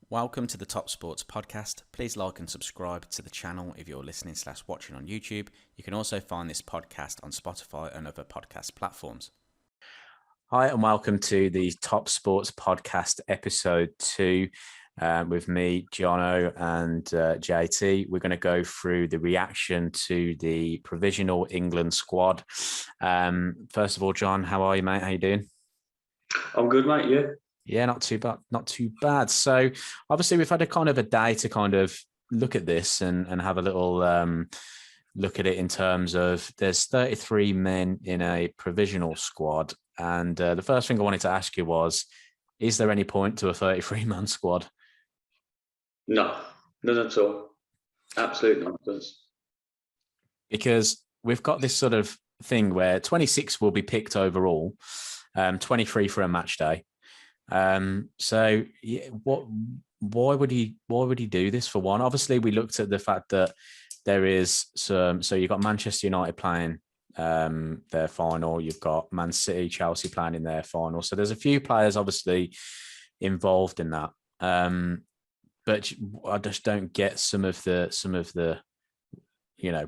Welcome to the Top Sports podcast. Please like and subscribe to the channel if you're listening/watching on YouTube. You can also find this podcast on Spotify and other podcast platforms. Hi, and welcome to the Top Sports podcast episode 2 with me, Jono, and JT. We're going to go through the reaction to the provisional England squad. First of all, John, how are you, mate? How you doing? I'm good, mate. Yeah. Yeah, not too bad. Not too bad. So obviously we've had a day to kind of look at this and have a little look at it in terms of there's 33 men in a provisional squad. And the first thing I wanted to ask you was, is there any point to a 33-man squad? No, none at all. Absolute nonsense. Because we've got this sort of thing where 26 will be picked overall, 23 for a match day. So yeah, why would he do this for one? Obviously, we looked at the fact that there is some. So you've got Manchester United playing their final. You've got Man City, Chelsea playing in their final. So there's a few players obviously involved in that. But I just don't get some of the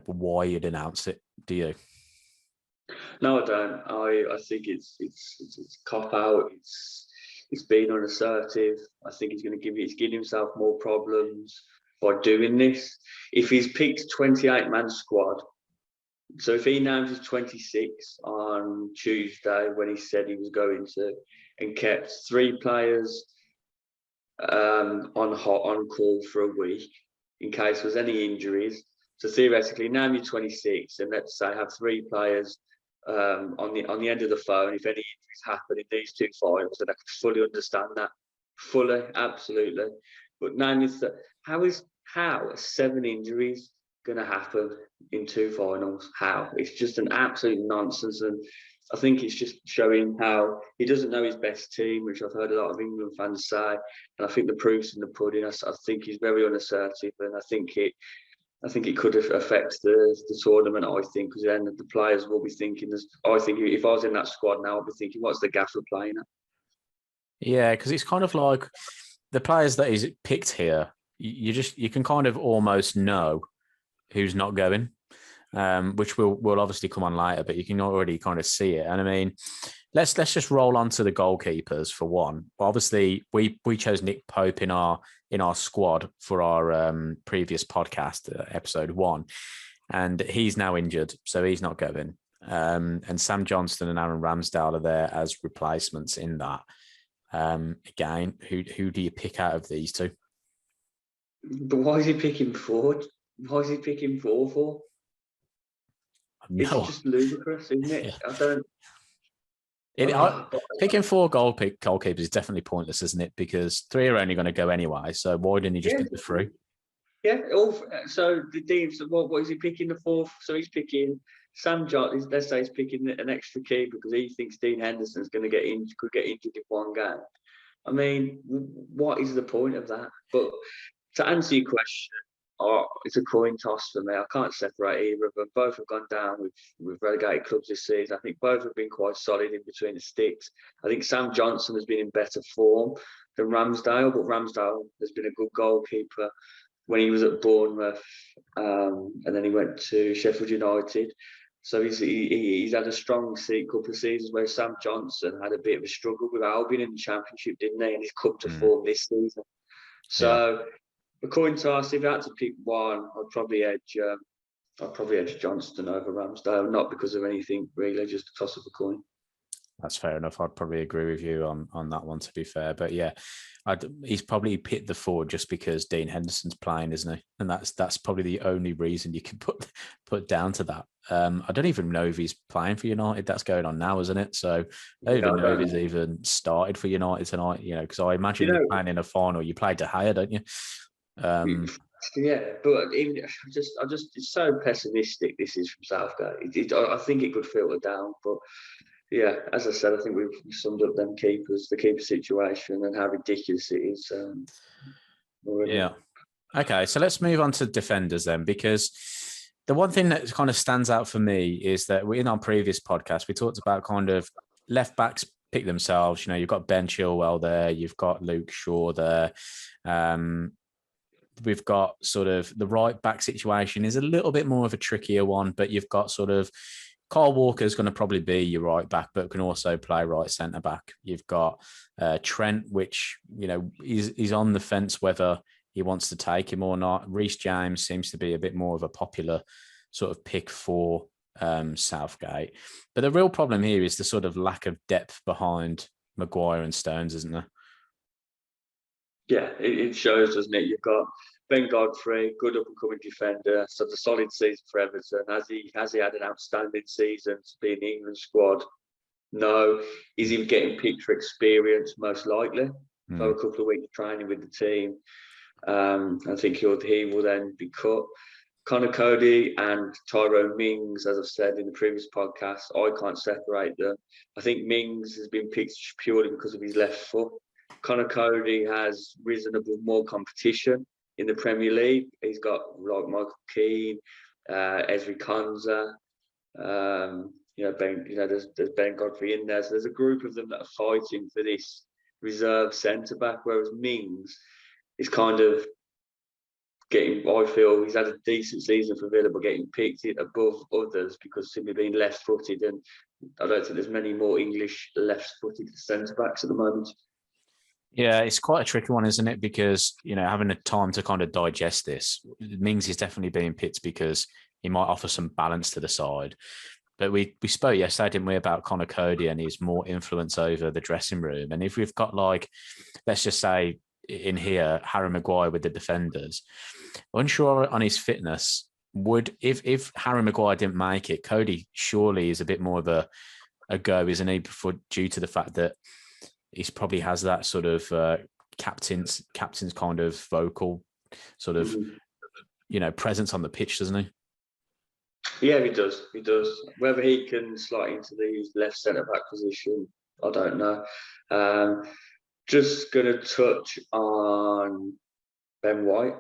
why you'd announce it. Do you? No, I don't. I think it's cop out. It's being unassertive. I think he's giving himself more problems by doing this. If he's picked 28-man squad, so if he announced his 26 on Tuesday when he said he was going to, and kept 3 players on call for a week in case there was any injuries. So theoretically, now you're 26, and let's say have 3 players on the end of the phone if any injuries happen in these 2 finals, and I can fully understand that, absolutely. But now how are 7 injuries going to happen in 2 finals? How? It's just an absolute nonsense, and I think it's just showing how he doesn't know his best team, which I've heard a lot of England fans say, and I think the proof's in the pudding. I think he's very unassertive, and I think it could affect the tournament, I think, because then the players will be thinking, I think if I was in that squad now, I'd be thinking, what's the gaffer playing at? Yeah, because it's kind of like the players that he's picked here, you can kind of almost know who's not going, which will obviously come on later, but you can already kind of see it. And I mean, let's just roll on to the goalkeepers for one. Obviously, we chose Nick Pope in our squad for our previous podcast, episode 1, and he's now injured, so he's not going. And Sam Johnston and Aaron Ramsdale are there as replacements in that. Again, who do you pick out of these 2? But why is he picking 4? Why is he picking 4 for? It's just ludicrous, isn't it? Yeah. Picking 4 goalkeepers is definitely pointless, isn't it? Because 3 are only going to go anyway. So why didn't he just pick the 3? Yeah. So the teams. What is he picking the 4th? So he's picking Sam Johnston. Let's say he's picking an extra keeper because he thinks Dean Henderson's going to could get injured in one game. I mean, what is the point of that? But to answer your question, it's a coin toss for me. I can't separate either of them. Both have gone down with relegated clubs this season. I think both have been quite solid in between the sticks. I think Sam Johnston has been in better form than Ramsdale, but Ramsdale has been a good goalkeeper when he was at Bournemouth, and then he went to Sheffield United. So he's had a strong couple of seasons, where Sam Johnston had a bit of a struggle with Albion in the Championship, didn't he? And he's come to form this season. So. Yeah. The coin toss, if I had to pick one, I'd probably edge Johnston over Ramsdale, not because of anything really, just a toss of a coin. That's fair enough. I'd probably agree with you on that one, to be fair. But yeah, he's probably picked the 4 just because Dean Henderson's playing, isn't he? And that's probably the only reason you can put down to that. I don't even know if he's playing for United. That's going on now, isn't it? So I don't even know if he's even started for United tonight. Because I imagine you're playing in a final. You play De Gea, don't you? Yeah, but even it's so pessimistic. This is from Southgate. I think it could filter down, but yeah, as I said, I think we've summed up the keeper situation, and how ridiculous it is. Yeah. Okay, so let's move on to defenders then, because the one thing that kind of stands out for me is that in our previous podcast we talked about kind of left backs pick themselves. You know, you've got Ben Chilwell there, you've got Luke Shaw there. We've got sort of the right back situation is a little bit more of a trickier one, but you've got sort of Kyle Walker's going to probably be your right back, but can also play right centre back. You've got Trent, which, you know, he's on the fence whether he wants to take him or not. Reece James seems to be a bit more of a popular sort of pick for Southgate. But the real problem here is the sort of lack of depth behind Maguire and Stones, isn't there? Yeah, it shows, doesn't it? You've got Ben Godfrey, good up and coming defender, so it's a solid season for Everton. Has he had an outstanding season to be in the England squad? No. Is he getting picked for experience? Most likely. So a couple of weeks training with the team. I think he will then be cut. Connor Cody and Tyrone Mings, as I've said in the previous podcast, I can't separate them. I think Mings has been picked purely because of his left foot. Connor Cody has risen above more competition in the Premier League. He's got like Michael Keane, Ezri Konsa, there's Ben Godfrey in there. So there's a group of them that are fighting for this reserve centre back, whereas Mings is kind of getting, I feel he's had a decent season for Villa, but getting picked above others because simply being left-footed, and I don't think there's many more English left-footed centre backs at the moment. Yeah, it's quite a tricky one, isn't it? Because, you know, having a time to kind of digest this, Mings is definitely being picked because he might offer some balance to the side. But we spoke yesterday, didn't we, about Connor Cody and his more influence over the dressing room. And if we've got, like, let's just say in here, Harry Maguire with the defenders, unsure on his fitness, if Harry Maguire didn't make it, Cody surely is a bit more of a go, isn't he? Due to the fact that he probably has that sort of captain's kind of vocal sort of, you know, presence on the pitch, doesn't he? Yeah, he does. He does. Whether he can slot into the left centre back position, I don't know. Just going to touch on Ben White.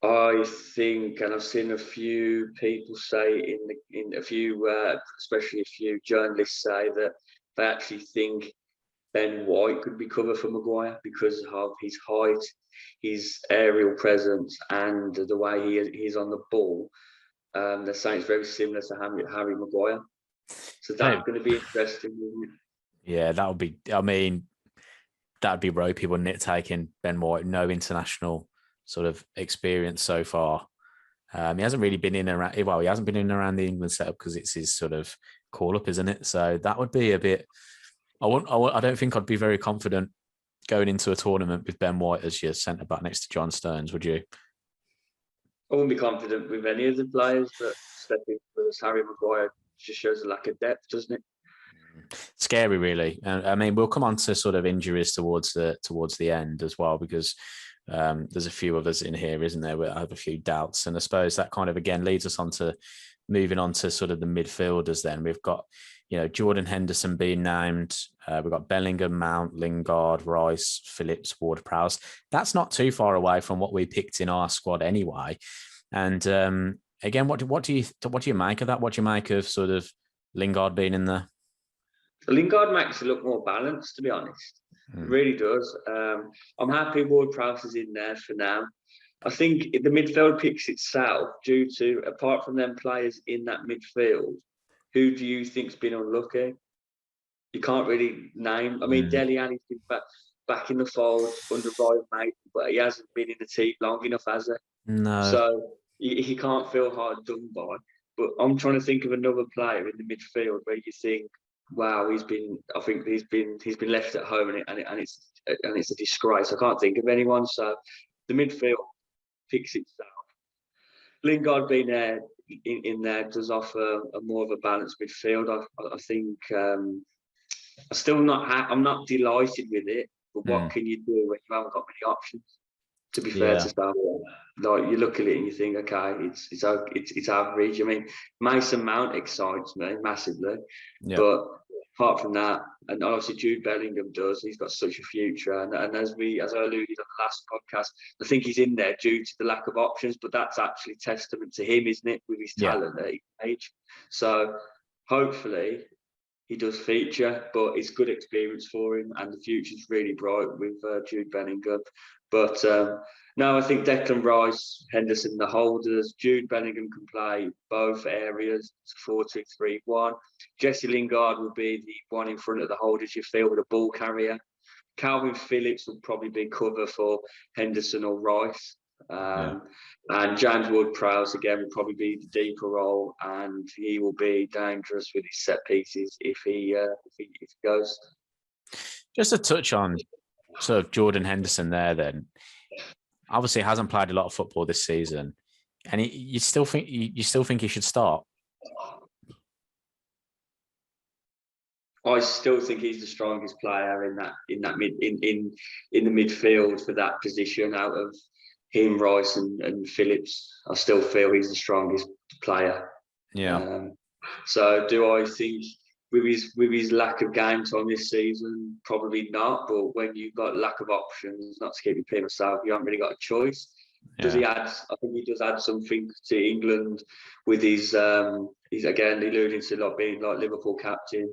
I think, and I've seen a few people say in a few, especially a few journalists say that they actually think Ben White could be cover for Maguire because of his height, his aerial presence, and the way he's on the ball. They're saying it's very similar to Harry Maguire. So that's going to be interesting, isn't it? Yeah, that would be. I mean, that'd be ropey, wouldn't it? Taking Ben White, no international sort of experience so far. He hasn't really been in around. Well, he hasn't been in around the England setup because it's his sort of call up, isn't it? So that would be a bit. I don't think I'd be very confident going into a tournament with Ben White as your centre back next to John Stones, would you? I wouldn't be confident with any of the players that step in with Harry Maguire. Just shows a lack of depth, doesn't it? Scary, really. I mean, we'll come on to sort of injuries towards the end as well, because there's a few of us in here, isn't there? I have a few doubts, and I suppose that kind of again leads us on to moving on to sort of the midfielders. Then we've got, you know, Jordan Henderson being named. We've got Bellingham, Mount, Lingard, Rice, Phillips, Ward-Prowse. That's not too far away from what we picked in our squad anyway. And again, what do you make of that? What do you make of sort of Lingard being in there? Lingard makes it look more balanced, to be honest. It really does. I'm happy Ward-Prowse is in there for now. I think the midfield picks itself due to, apart from them players in that midfield, who do you think's been unlucky? You can't really name. I mean, Dele Alli's been back in the fold under Ryan Mason, but he hasn't been in the team long enough, has he? No. So he can't feel hard done by. But I'm trying to think of another player in the midfield where you think, wow, he's been left at home and it's a disgrace. I can't think of anyone. So the midfield picks itself. Lingard being there in there does offer a more of a balanced midfield. I think I'm not delighted with it, but what can you do when you haven't got many options? To be fair to Starwell, like you look at it and you think, okay, it's average. I mean, Mason Mount excites me massively, but apart from that, and obviously Jude Bellingham does. He's got such a future, and as I alluded on the last podcast, I think he's in there due to the lack of options. But that's actually testament to him, isn't it, with his talent at his age? So hopefully he does feature, but it's good experience for him, and the future's really bright with Jude Bellingham. But no, I think Declan Rice, Henderson, the holders. Jude Bellingham can play both areas. It's a 4-2-3-1. Jesse Lingard will be the one in front of the holders, you feel, with a ball carrier. Calvin Phillips will probably be cover for Henderson or Rice. And James Ward-Prowse again will probably be the deeper role, and he will be dangerous with his set pieces if he goes. Just a touch on sort of Jordan Henderson there. Then obviously hasn't played a lot of football this season, and you still think he should start? I still think he's the strongest player in the midfield for that position out of him, Rice and Phillips. I still feel he's the strongest player. Yeah. So do I think with his lack of game time this season, probably not. But when you've got lack of options, not to keep repeating myself, you haven't really got a choice. Yeah. Does he add? I think he does add something to England with his. He's again alluding to like being like Liverpool captain.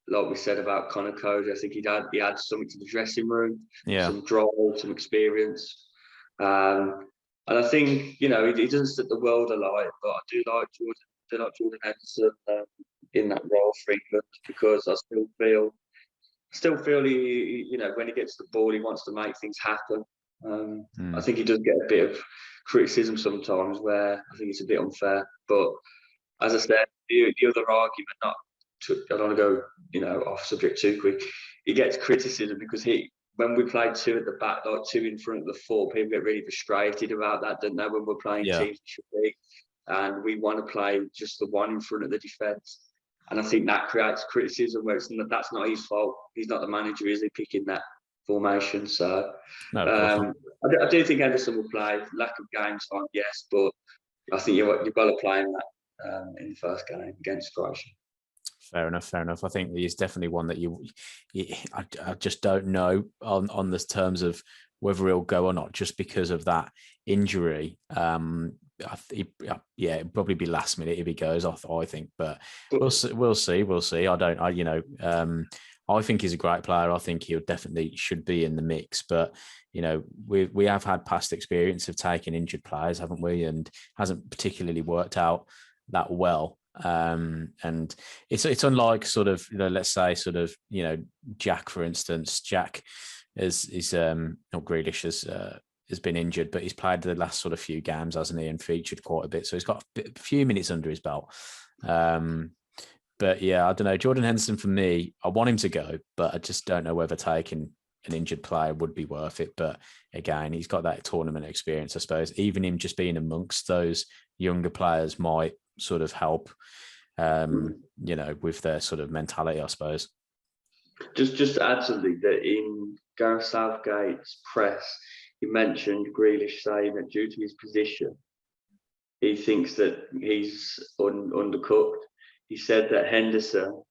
Like we said about Conor Cody, I think he adds something to the dressing room. Yeah. Some drive, some experience. And I think, he doesn't set the world alight, but I do like Jordan Henderson in that role for England, because I still feel he, when he gets the ball, he wants to make things happen. I think he does get a bit of criticism sometimes where I think it's a bit unfair. But as I said, the other argument, I don't want to go, off subject too quick. He gets criticism because when we play two at the back, like two in front of the four, people get really frustrated about that, don't they? When we're playing teams, should be, and we want to play just the one in front of the defence. And I think that creates criticism where that's not his fault. He's not the manager, is he, picking that formation? So I do think Henderson will play. Lack of game time, yes, but I think you've got to play him that in the first game against Croatia. Fair enough. I think he's definitely one that I just don't know on the terms of whether he'll go or not, just because of that injury. It'd probably be last minute if he goes off, I think, but we'll see. I think he's a great player. I think he definitely should be in the mix, but we have had past experience of taking injured players, haven't we? And hasn't particularly worked out that well. And it's unlike sort of, let's say sort of, Jack, for instance. Jack is not Grealish has been injured, but he's played the last sort of few games, hasn't he, and featured quite a bit. So he's got a few minutes under his belt. But yeah, I don't know. Jordan Henderson, for me, I want him to go, but I just don't know whether taking an injured player would be worth it. But again, he's got that tournament experience, I suppose. Even him just being amongst those younger players might sort of help, with their sort of mentality, I suppose. Just to add something, that in Gareth Southgate's press, he mentioned Grealish saying that due to his position, he thinks that he's undercooked. He said that Henderson,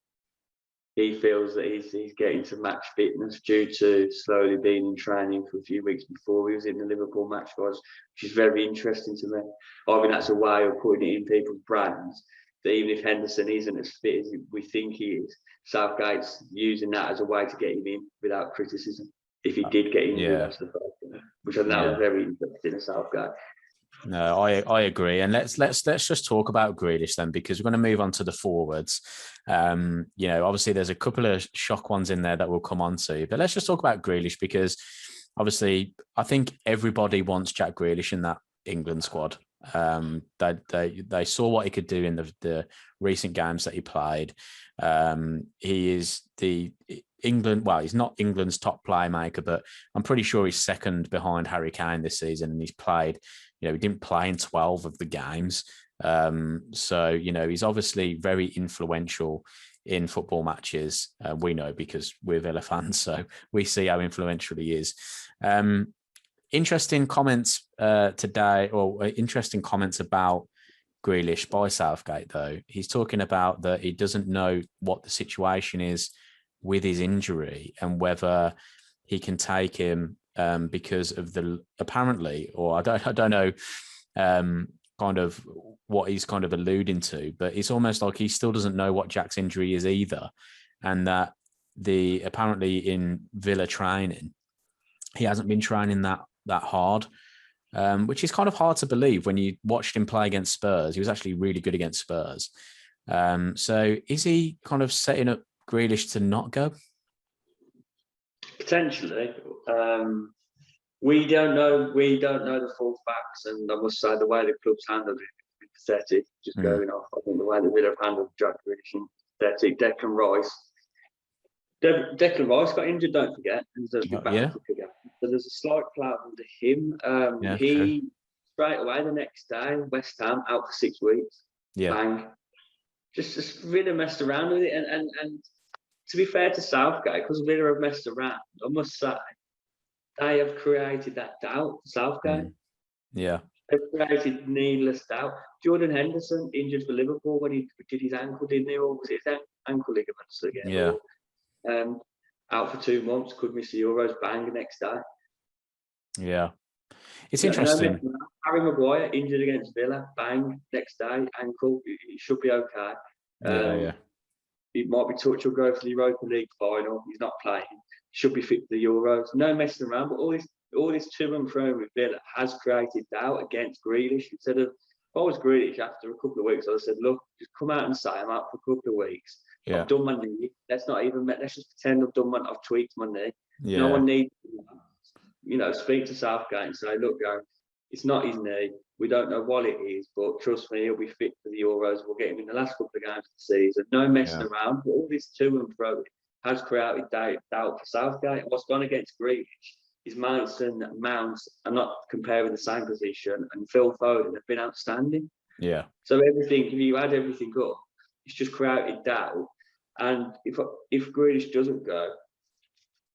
he feels that he's getting to match fitness due to slowly being in training for a few weeks before he was in the Liverpool match squad, which is very interesting to me. I mean, that's a way of putting it in people's brains, that even if Henderson isn't as fit as we think he is, Southgate's using that as a way to get him in without criticism, if he did get in, which I think that was very interesting of Southgate. No, I agree, and let's just talk about Grealish then, because we're going to move on to the forwards. Obviously there's a couple of shock ones in there that we'll come on to, but let's just talk about Grealish, because obviously I think everybody wants Jack Grealish in that England squad. They saw what he could do in the recent games that he played. He is he's not England's top playmaker, but I'm pretty sure he's second behind Harry Kane this season, and he's played. He didn't play in 12 of the games. So he's obviously very influential in football matches. We know, because we're Villa fans, so we see how influential he is. Interesting comments today, or interesting comments about Grealish by Southgate, though. He's talking about that he doesn't know what the situation is with his injury and whether he can take him because of the apparently, or I don't know kind of what he's kind of alluding to, but it's almost like he still doesn't know what Jack's injury is either, and that apparently in Villa training, he hasn't been training that hard, which is kind of hard to believe when you watched him play against Spurs. He was actually really good against Spurs. So is he kind of setting up Grealish to not go? Potentially. We don't know the full facts, and I must say the way the club's handled it is pathetic. Just going off, I think the way that Villa have handled Jack Grealish is pathetic. Declan Rice got injured, don't forget, and he's back again. So there's a slight cloud under him. He straight away the next day, West Ham out for 6 weeks. Yeah. Bang. Just Villa messed around with it, and to be fair to Southgate, because Villa have messed around, I must say, they have created that doubt for Southgate. Yeah. They've created needless doubt. Jordan Henderson injured for Liverpool when he did his ankle, didn't he? Or was it his ankle ligaments again? Yeah. Out for 2 months, could miss the Euros, bang, the next day. Yeah. It's interesting. Harry Maguire injured against Villa, bang, next day, ankle. He should be okay. Yeah. He might be touch or go for the Europa League final. He's not playing. Should be fit for the Euros. No messing around, but all this to and fro with Villa has created doubt against Grealish. Instead of, if I was Grealish after a couple of weeks, I said, look, just come out and say I'm out for a couple of weeks. Yeah. I've done my knee. Let's just pretend I've tweaked my knee. Yeah. No one needs, speak to Southgate and say, look, it's not his knee. We don't know what it is, but trust me, he'll be fit for the Euros. We'll get him in the last couple of games of the season. No messing around. But all this to and fro has created doubt for Southgate. And what's gone against Grealish is Mount. I'm not comparing the same position, and Phil Foden have been outstanding. Yeah. So everything, if you add everything up, it's just created doubt. And if Grealish doesn't go,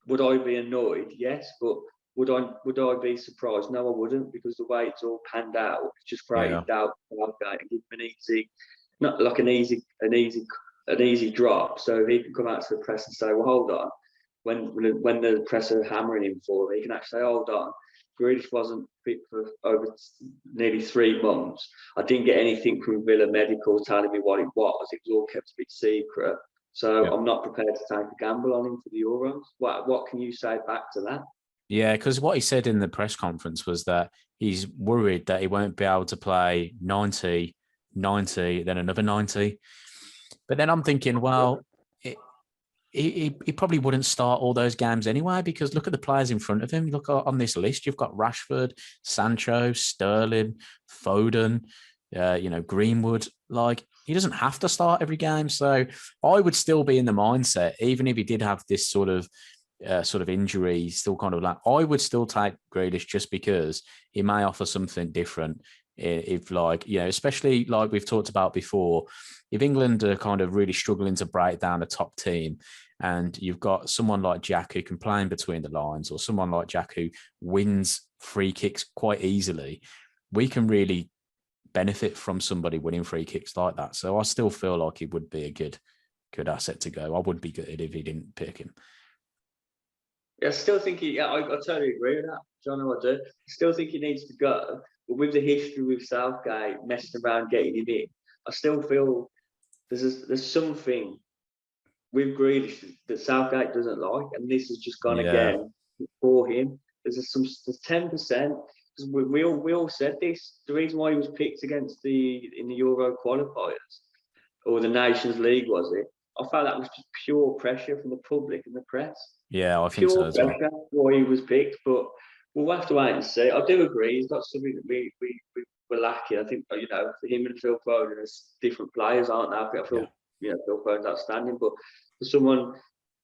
would I be annoyed? Yes, but would I be surprised? No, I wouldn't, because the way it's all panned out, it's just created doubt for Southgate and give him not like an easy drop. So he can come out to the press and say, well, hold on. When the press are hammering him for it, he can actually say, hold on. Grealish wasn't fit for over nearly 3 months. I didn't get anything from Villa Medical telling me what it was. It was all kept a bit secret. So I'm not prepared to take a gamble on him for the Euros. What can you say back to that? Yeah, because what he said in the press conference was that he's worried that he won't be able to play 90, then another 90. But then I'm thinking, well, he probably wouldn't start all those games anyway, because look at the players in front of him. Look on this list. You've got Rashford, Sancho, Sterling, Foden, Greenwood. Like, he doesn't have to start every game. So I would still be in the mindset, even if he did have this sort of injury, still kind of like, I would still take Grealish just because he may offer something different. If especially like we've talked about before, if England are kind of really struggling to break down a top team, and you've got someone like Jack who can play in between the lines, or someone like Jack who wins free kicks quite easily, we can really benefit from somebody winning free kicks like that. So I still feel like he would be a good asset to go. I would be good if he didn't pick him. I still think I totally agree with that, John. I do. I still think he needs to go. But with the history with Southgate messing around getting him in, I still feel there's something with Grealish that Southgate doesn't like, and this has just gone again for him. There's 10%. Because we all said this. The reason why he was picked in the Euro qualifiers, or the Nations League, was it? I felt that was just pure pressure from the public and the press. Yeah, I think so as well. That's why he was picked, but we'll have to wait and see. I do agree. He's not something that we were lacking. I think, for him and Phil Foden as different players, aren't they? I feel, Phil Foden's outstanding, but for someone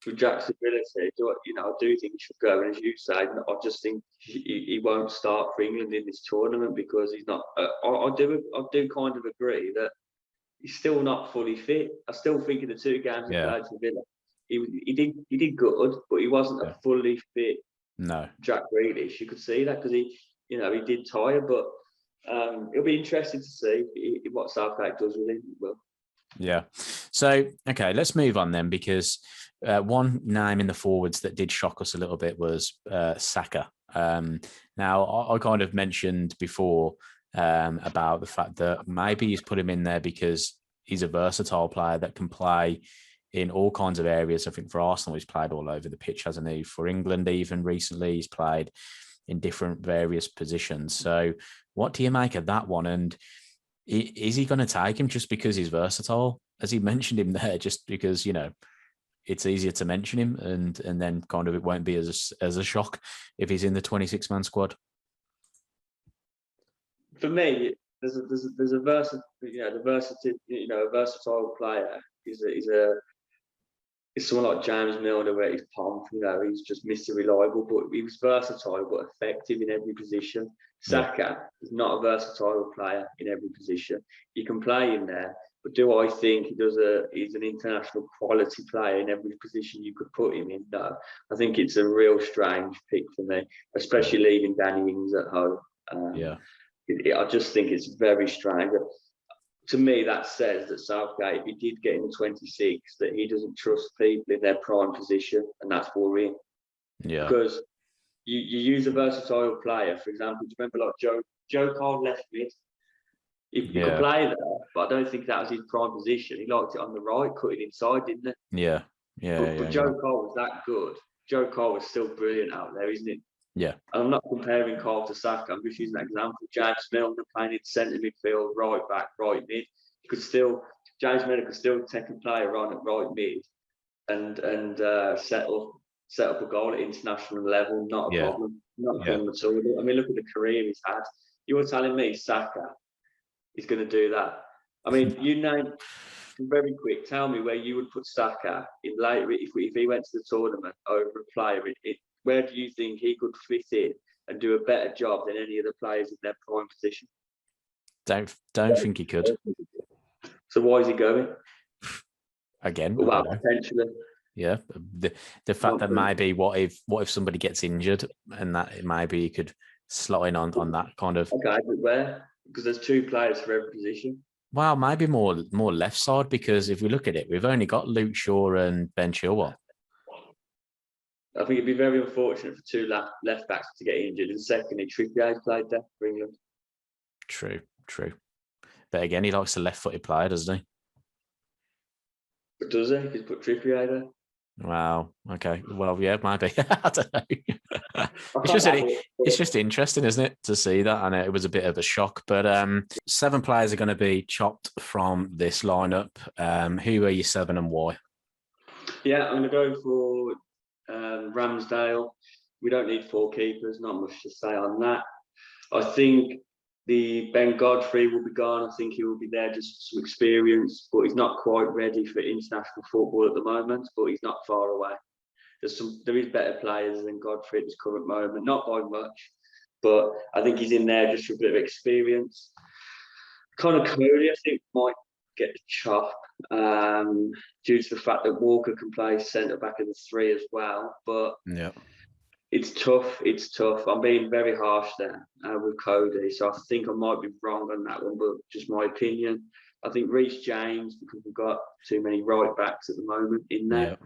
with Jack's ability, I do think he should go. And as you say, I just think he won't start for England in this tournament because he's not. I do kind of agree that he's still not fully fit. I still think in the 2 games he played for Villa, he did good, but he wasn't a fully fit Jack Grealish. You could see that because he did tire, but it'll be interesting to see what Southgate does with him. Well, yeah. So okay, let's move on then, because one name in the forwards that did shock us a little bit was Saka. Now I kind of mentioned before about the fact that maybe he's put him in there because he's a versatile player that can play in all kinds of areas. I think for Arsenal, he's played all over the pitch, hasn't he? For England, even recently, he's played in different various positions. So what do you make of that one? And is he going to take him just because he's versatile? As he mentioned him there, just because, it's easier to mention him and then kind of it won't be as a shock if he's in the 26-man squad? For me, there's a versatile, a versatile player is someone like James Milner, where he's pomp, he's just Mr. Reliable, but he was versatile but effective in every position. Saka is not a versatile player in every position. He can play in there, but do I think he's an international quality player in every position you could put him in? No. I think it's a real strange pick for me, especially leaving Danny Ings at home. I just think it's very strange. To me, that says that Southgate, if he did get in the 26, that he doesn't trust people in their prime position, and that's worrying. Yeah. Because you use a versatile player, for example, do you remember like Joe Cole left mid? He could play there, but I don't think that was his prime position. He liked it on the right, cutting inside, didn't he? Yeah. But Joe Cole was that good. Joe Cole was still brilliant out there, isn't it? Yeah. And I'm not comparing Cole to Saka. I'm just using that example. James Milner playing in centre midfield, right back, right mid. James Milner could still take a player on at right mid and set up a goal at international level. Not a problem. Not a problem at all. I mean, look at the career he's had. You're telling me Saka is going to do that? I mean, very quick. Tell me where you would put Saka in later if he went to the tournament over a player. Where do you think he could fit in and do a better job than any of the players in their prime position? Don't think he could. So why is he going? Again, well, potentially. Yeah, the fact that maybe what if somebody gets injured and that maybe he could slot in on that kind of. Okay, but where? Because there's two players for every position. Well, maybe more left side, because if we look at it, we've only got Luke Shaw and Ben Chilwell. I think it'd be very unfortunate for two left backs to get injured. And secondly, Trippier played there for England. True. But again, he likes the left-footed player, doesn't he? But does he? He's put Trippier there. Wow. Okay. Well, yeah, maybe. I don't know. It's just interesting, isn't it, to see that? I know it was a bit of a shock, but 7 players are going to be chopped from this lineup. Who are your 7 and why? Yeah, I'm going to go for Ramsdale. We don't need 4 keepers. Not much to say on that. I think the Ben Godfrey will be gone. I think he will be there just for some experience, but he's not quite ready for international football at the moment. But he's not far away. There is better players than Godfrey at this current moment, not by much, but I think he's in there just for a bit of experience. Conor Cooley, I think, might get the chop due to the fact that Walker can play centre back in the 3 as well. But it's tough. I'm being very harsh there with Cody, so I think I might be wrong on that one, but just my opinion. I think Reece James, because we've got too many right backs at the moment in there.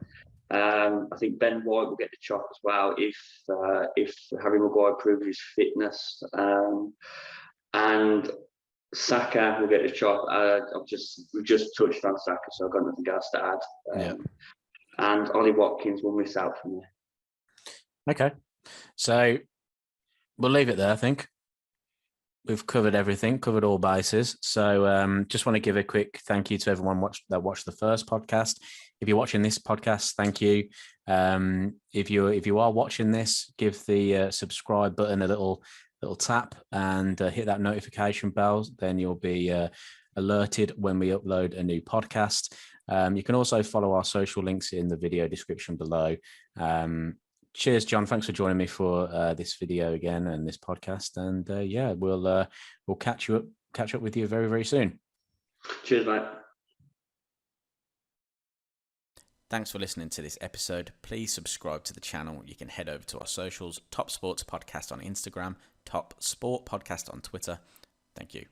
I think Ben White will get the chop as well if Harry Maguire proves his fitness, and Saka will get the chop. We've just touched on Saka, so I've got nothing else to add. And Ollie Watkins will miss out from there. Okay, so we'll leave it there. I think we've covered everything, covered all bases. So just want to give a quick thank you to everyone that watched the first podcast. If you're watching this podcast, thank you. If you are watching this, give the subscribe button a little tap and hit that notification bell. Then you'll be alerted when we upload a new podcast. You can also follow our social links in the video description below. Cheers, John. Thanks for joining me for this video again and this podcast. And we'll catch up with you very, very soon. Cheers, mate. Thanks for listening to this episode. Please subscribe to the channel. You can head over to our socials, Top Sports Podcast on Instagram, Top Sport Podcast on Twitter. Thank you.